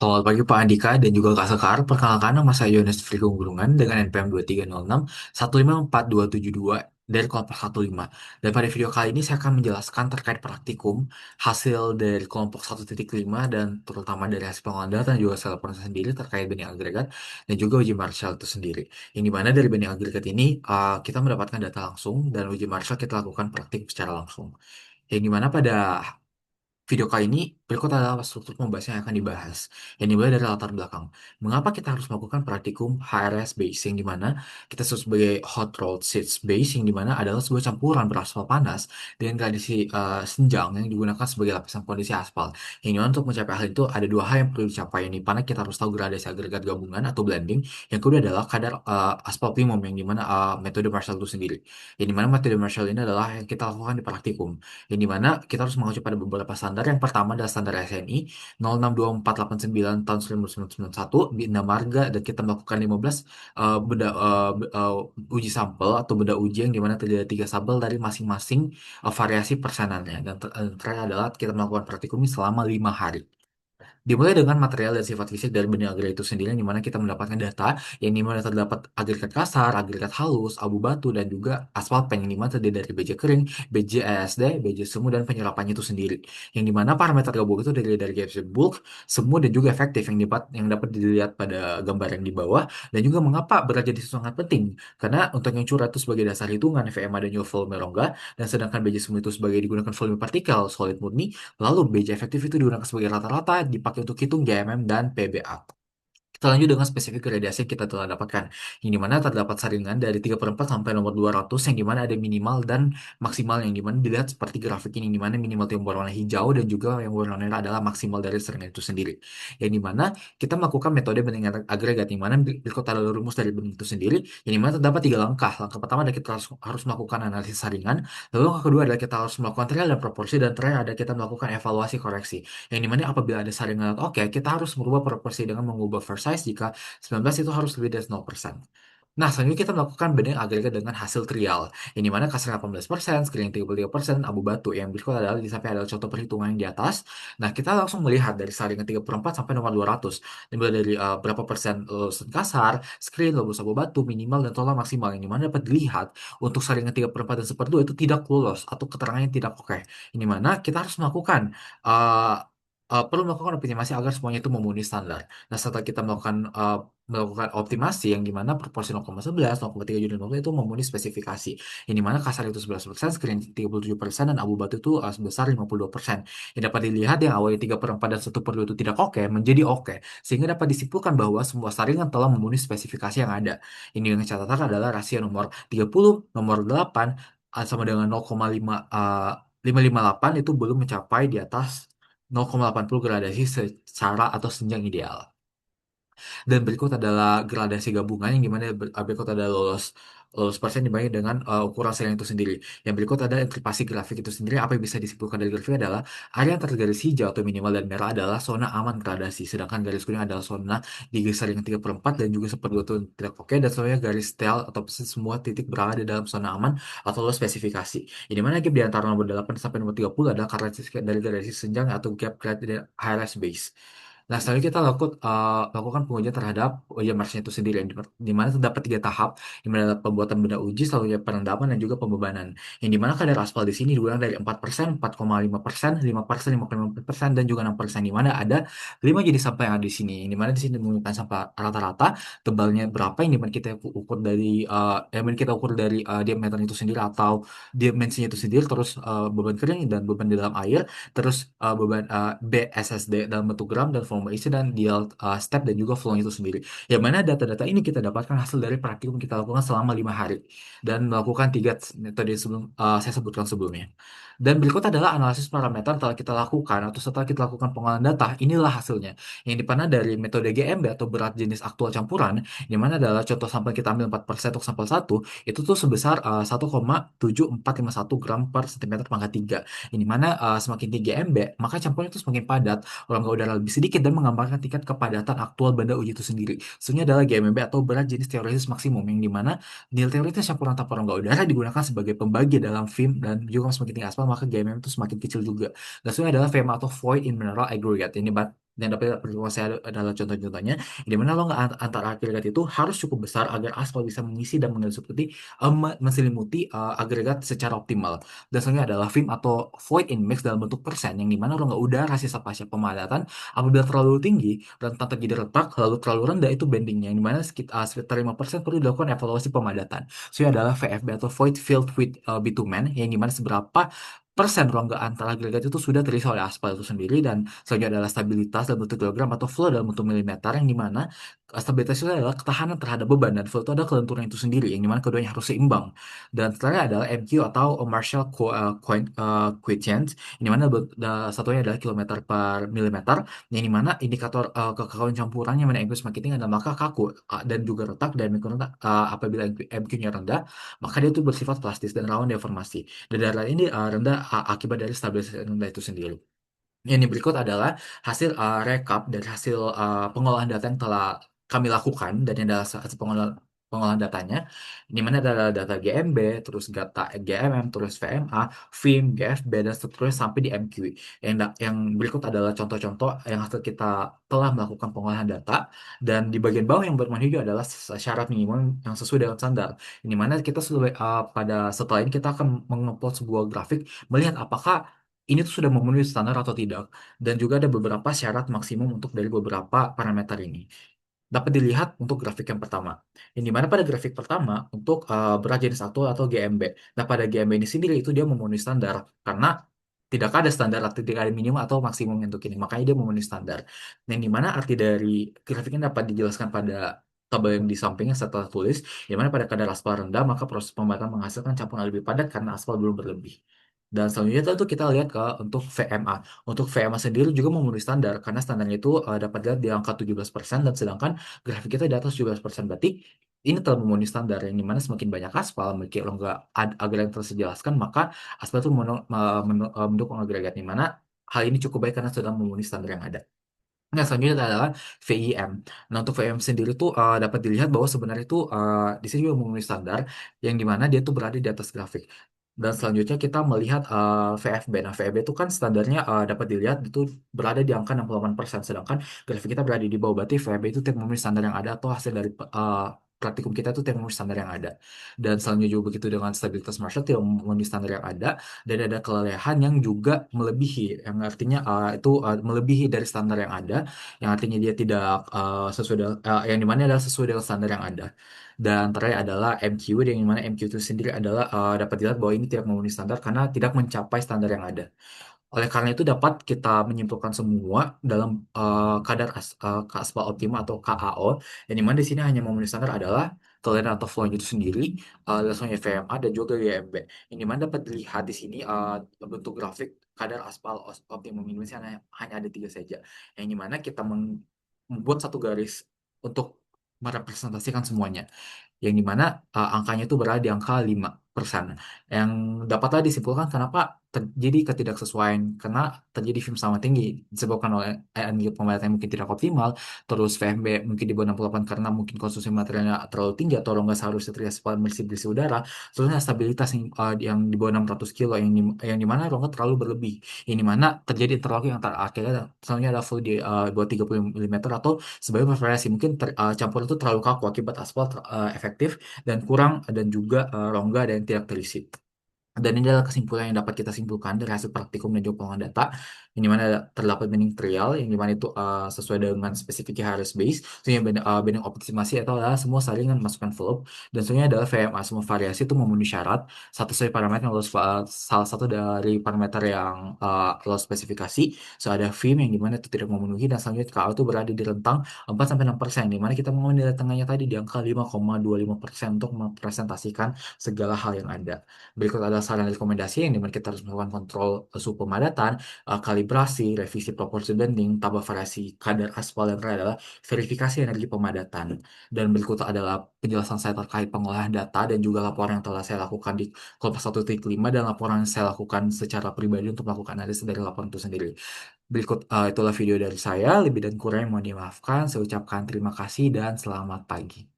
Selamat pagi Pak Andika dan juga Kak Sekar. Perkenalkan nama saya Yones Frigo Gulungan dengan NPM 2306 1544272 dari kelompok 15. Dan pada video kali ini saya akan menjelaskan terkait praktikum hasil dari kelompok 1.5 dan terutama dari hasil pengolahan data dan juga hasil proses sendiri terkait banding agregat dan juga uji Marshall itu sendiri. Yang dimana dari banding agregat ini kita mendapatkan data langsung dan uji Marshall kita lakukan praktik secara langsung. Yang dimana pada video kali ini, berikut adalah struktur pembahasan yang akan dibahas, yang dimulai dari latar belakang. Mengapa kita harus melakukan praktikum HRS base, yang dimana kita sebut sebagai hot rolled sheets base, yang dimana adalah sebuah campuran beraspal panas dengan gradasi senjang yang digunakan sebagai lapisan kondisi aspal. Yang dimana untuk mencapai hal itu ada dua hal yang perlu dicapai, yang dimana kita harus tahu gradasi agregat gabungan atau blending. Yang kedua adalah kadar aspal primum, yang dimana metode Marshall itu sendiri. Yang dimana metode Marshall ini adalah yang kita lakukan di praktikum yang dimana kita harus mengacu pada beberapa standar. Yang pertama adalah standar SNI 062489 tahun 1991 Bina Marga dan kita melakukan 15 uji sampel atau beda uji yang dimana terdiri dari tiga sampel dari masing-masing variasi persenannya dan terakhir adalah kita melakukan praktikum ini selama 5 hari. Dimulai dengan material dan sifat fisik dari benih agregat itu sendiri, yang dimana kita mendapatkan data yang dimana terdapat agregat kasar, agregat halus, abu batu, dan juga aspal pen yang dimana terdiri dari baja kering, BJ ASD, BJ semu, dan penyerapannya itu sendiri. Yang dimana parameter gabungan itu terdiri dari GFC bulk, semu, dan juga efektif yang dapat dilihat pada gambar yang di bawah. Dan juga mengapa berat jadi sangat penting. Karena untuk yang curah itu sebagai dasar hitungan VMA dan juga volume rongga, dan sedangkan BJ semu itu sebagai digunakan volume partikel solid murni. Lalu BJ efektif itu digunakan sebagai rata-rata dipakai untuk hitung GMM dan PBA. Kita lanjut dengan spesifik gradasi yang kita telah dapatkan. Yang dimana terdapat saringan dari 3/4 sampai nomor 200 yang dimana ada minimal dan maksimal yang dimana dilihat seperti grafik ini yang dimana minimal itu yang berwarna hijau dan juga yang berwarna merah adalah maksimal dari saringan itu sendiri. Yang dimana kita melakukan metode banding agregat yang mana berikut adalah rumus dari banding itu sendiri yang dimana terdapat tiga langkah. Langkah pertama adalah kita harus melakukan analisis saringan. Lalu langkah kedua adalah kita harus melakukan trial dan proporsi dan terakhir ada kita melakukan evaluasi koreksi. Yang dimana apabila ada saringan oke, kita harus merubah proporsi dengan mengubah first size jika 19 itu harus lebih dari 0%. Nah, selanjutnya kita melakukan banding agregat dengan hasil trial, yang dimana kasar 18%, screening 33%, abu batu. Yang berikut adalah sampai adalah contoh perhitungan yang di atas. Nah, kita langsung melihat dari saringan 3/4 sampai nomor 200. Dimulai dari berapa persen lulusan kasar, screen, lulus abu batu, minimal, dan total maksimal. Yang dimana dapat dilihat untuk saringan 3/4 dan 1/2 itu tidak lolos atau keterangannya tidak oke. Yang dimana kita harus melakukan uh, perlu melakukan optimasi agar semuanya itu memenuhi standar. Nah, setelah kita melakukan optimasi yang dimana proporsi 0,11, 0,3 dan 0, itu memenuhi spesifikasi. Yang dimana kasar itu 11%, screen 37%, dan abu batu itu sebesar 52%. Yang dapat dilihat yang awalnya 3/4 dan 1/2 itu tidak oke, menjadi oke. Sehingga dapat disimpulkan bahwa semua saringan telah memenuhi spesifikasi yang ada. Ini yang catatan adalah rasio nomor 30, nomor 8, sama dengan 0,558 itu belum mencapai di atas 0,80 gradasi secara atau senjang ideal. Dan berikut adalah gradasi gabungan yang dimana berikut ada lolos persen dibanding dengan ukuran sering itu sendiri. Yang berikut ada enkripsi grafik itu sendiri. Apa yang bisa disimpulkan dari grafik adalah area yang tergaris hijau atau minimal dan merah adalah zona aman gradasi. Sedangkan garis kuning adalah zona digeser dengan 3/4 dan juga 1/2 itu tidak oke. Dan semuanya garis tel atau semua titik berada di dalam zona aman atau low spesifikasi. Ini mana gap di antara nomor 8 sampai nomor 30 adalah karakteristik dari gradasi senjang atau gap grade HRS base. Nah, selanjutnya kita lakukan pengujian terhadap ujian Marsnya itu sendiri, di mana terdapat tiga tahap, di mana ada pembuatan benda uji, selanjutnya perendaman, dan juga pembebanan. Yang di mana kadar aspal di sini diulang dari 4%, 4,5%, 5%, 5,5%, dan juga 6%, di mana ada 5 jenis sampah yang ada di sini. Yang di mana di sini menggunakan sampah rata-rata, tebalnya berapa, yang dimana kita ukur dari, diameter itu sendiri atau dimensinya itu sendiri, terus beban kering dan beban di dalam air, terus beban BSSD dalam bentuk gram dan volume isi dan dial step dan juga flow itu sendiri. Yang mana data-data ini kita dapatkan hasil dari praktikum kita lakukan selama 5 hari dan melakukan tiga metode sebelum saya sebutkan sebelumnya. Dan berikut adalah analisis parameter setelah kita lakukan atau setelah kita lakukan pengolahan data. Inilah hasilnya. Yang dimana dari metode GMB atau berat jenis aktual campuran, yang mana adalah contoh sampel kita ambil 4% untuk sampel satu, itu tuh sebesar 1,7451 gram per cm pangkat 3. Ini mana semakin tinggi MB, maka campuran itu semakin padat, rongga udara lebih sedikit dan menggambarkan tingkat kepadatan aktual benda uji itu sendiri. Sebenarnya adalah GMB atau berat jenis teoritis maksimum yang dimana nilai teoritis campuran tanpa rongga udara digunakan sebagai pembagi dalam film dan juga semakin tinggi aspal maka GMM itu semakin kecil juga. Dan sebenarnya adalah VMA atau void in mineral aggregate. Ini yang dapat pertemuan saya adalah contoh-contohnya, di mana longga antar agregat itu harus cukup besar agar aspal bisa mengisi dan menselimuti agregat secara optimal. Dan selanjutnya adalah film atau void index dalam bentuk persen, yang dimana rongga udara sisa pasca pemadatan apabila terlalu tinggi rentan terjadi retak, lalu terlalu rendah itu bendingnya, yang dimana sekitar 5% perlu dilakukan evaluasi pemadatan. Selanjutnya adalah VFB atau void filled with bitumen, yang dimana seberapa persen rongga antar agregat itu sudah terisi oleh aspal itu sendiri. Dan selanjutnya adalah stabilitas dalam bentuk kilogram atau flow dalam bentuk milimeter, yang dimana stabilitas itu adalah ketahanan terhadap beban, dan flow itu adalah kelenturan itu sendiri, yang dimana keduanya harus seimbang. Dan setelahnya adalah MQ atau Marshall Quotient, yang dimana satunya adalah kilometer per milimeter, yang dimana indikator kekauan campurannya, mana MQ semakin tinggi dan maka kaku dan juga retak, dan mikroretak apabila MQ-nya rendah maka dia itu bersifat plastis dan rawan deformasi. Dan data ini rendah akibat dari stabilitas rendah itu sendiri. Ini berikut adalah hasil rekap dari hasil pengolahan data yang telah kami lakukan, dan ini adalah hasil pengolahan datanya, di mana adalah data GMB, terus data GMM, terus VMA, FIM, GFB, dan seterusnya sampai di MQ. Yang berikut adalah contoh-contoh yang hasil kita telah melakukan pengolahan data, dan di bagian bawah yang berwarna hijau adalah syarat minimum yang sesuai dengan standar. Di mana kita pada setelah ini kita akan mengupload sebuah grafik melihat apakah ini tuh sudah memenuhi standar atau tidak. Dan juga ada beberapa syarat maksimum untuk dari beberapa parameter ini. Dapat dilihat untuk grafik yang pertama. Ini mana pada grafik pertama untuk berat jenis satu atau GMB. Nah, pada GMB ini sendiri itu dia memenuhi standar karena tidak ada standar arti tidak ada minimum atau maksimum untuk ini. Makanya dia memenuhi standar. Yang dimana arti dari grafiknya dapat dijelaskan pada tabel yang di sampingnya setelah tulis, di mana pada kadar aspal rendah maka proses pembakaran menghasilkan campuran lebih padat karena aspal belum berlebih. Dan selanjutnya tentu kita lihat ke untuk VMA. Untuk VMA sendiri juga memenuhi standar karena standarnya itu dapat dilihat di angka 17%, dan sedangkan grafik kita di atas 17%, berarti ini telah memenuhi standar, yang dimana semakin banyak aspal memiliki rongga agregat yang telah saya jelaskan, maka aspal itu mendukung agregat, di mana hal ini cukup baik karena sudah memenuhi standar yang ada. Nah, selanjutnya adalah VIM. Nah, untuk VIM sendiri tuh dapat dilihat bahwa sebenarnya itu di sini juga memenuhi standar, yang dimana dia tuh berada di atas grafik. Dan selanjutnya kita melihat VFB. Nah, VFB itu kan standarnya dapat dilihat itu berada di angka 68%, sedangkan grafik kita berada di bawah, berarti VFB itu tidak memenuhi standar yang ada atau hasil dari praktikum kita itu tidak memenuhi standar yang ada. Dan selanjutnya juga begitu dengan stabilitas Marshall tidak memenuhi standar yang ada, dan ada kelelehan yang juga melebihi, yang artinya itu melebihi dari standar yang ada, yang artinya dia tidak sesuai dengan, yang dimana adalah sesuai dengan standar yang ada. Dan terakhir adalah MQ, yang dimana MQ itu sendiri adalah dapat dilihat bahwa ini tidak memenuhi standar karena tidak mencapai standar yang ada. Oleh karena itu dapat kita menyimpulkan semua dalam aspal optima atau KAO, yang dimana di sini hanya memenuhi standar adalah toleran atau flow itu sendiri, langsungnya VMA dan juga GMB. Yang dimana dapat dilihat di sini bentuk grafik kadar aspal optimum ini hanya ada tiga saja. Yang dimana kita membuat satu garis untuk merepresentasikan semuanya, yang dimana angkanya itu berada di angka 5%. Yang dapatlah disimpulkan kenapa terjadi ketidaksesuaian, karena terjadi film sama tinggi disebabkan oleh energi pembayatan yang mungkin tidak optimal, terus VMB mungkin di bawah 68 karena mungkin konsumsi materialnya terlalu tinggi atau nggak seharusnya terlihat bersih-bersih udara. Selanjutnya stabilitas yang di bawah 600 kilo, yang dimana rongga terlalu berlebih, yang dimana terjadi interlocking antara akhirnya selanjutnya ada flow di bawah 30 mm atau sebagai preferensi mungkin campur itu terlalu kaku akibat aspal efektif dan kurang, dan juga rongga dan tidak terisi. Dan ini adalah kesimpulan yang dapat kita simpulkan dari hasil praktikum dan juga pengolahan data, yang dimana terdapat binding trial, yang dimana itu sesuai dengan spesifikasi Harris Base. Sebenarnya binding optimasi itu adalah semua saling masukkan envelope, dan sebenarnya adalah VMA semua variasi itu memenuhi syarat. Satu dari parameter yang salah satu dari parameter yang lolos spesifikasi. So ada FIM yang dimana itu tidak memenuhi, dan selanjutnya KO itu berada di rentang 4-6%, di mana kita mengambil nilai tengahnya tadi di angka 5,25% untuk mempresentasikan segala hal yang ada. Berikut adalah saran rekomendasi yang dimana kita harus melakukan kontrol suhu pemadatan, kalibrasi, revisi proporsi bending, tambah variasi kadar aspal, yang terakhir adalah verifikasi energi pemadatan. Dan berikut adalah penjelasan saya terkait pengolahan data dan juga laporan yang telah saya lakukan di kelompok 1.5, dan laporan yang saya lakukan secara pribadi untuk melakukan analisis dari laporan itu sendiri. Berikut itulah video dari saya, lebih dan kurang mohon dimaafkan. Saya ucapkan terima kasih dan selamat pagi.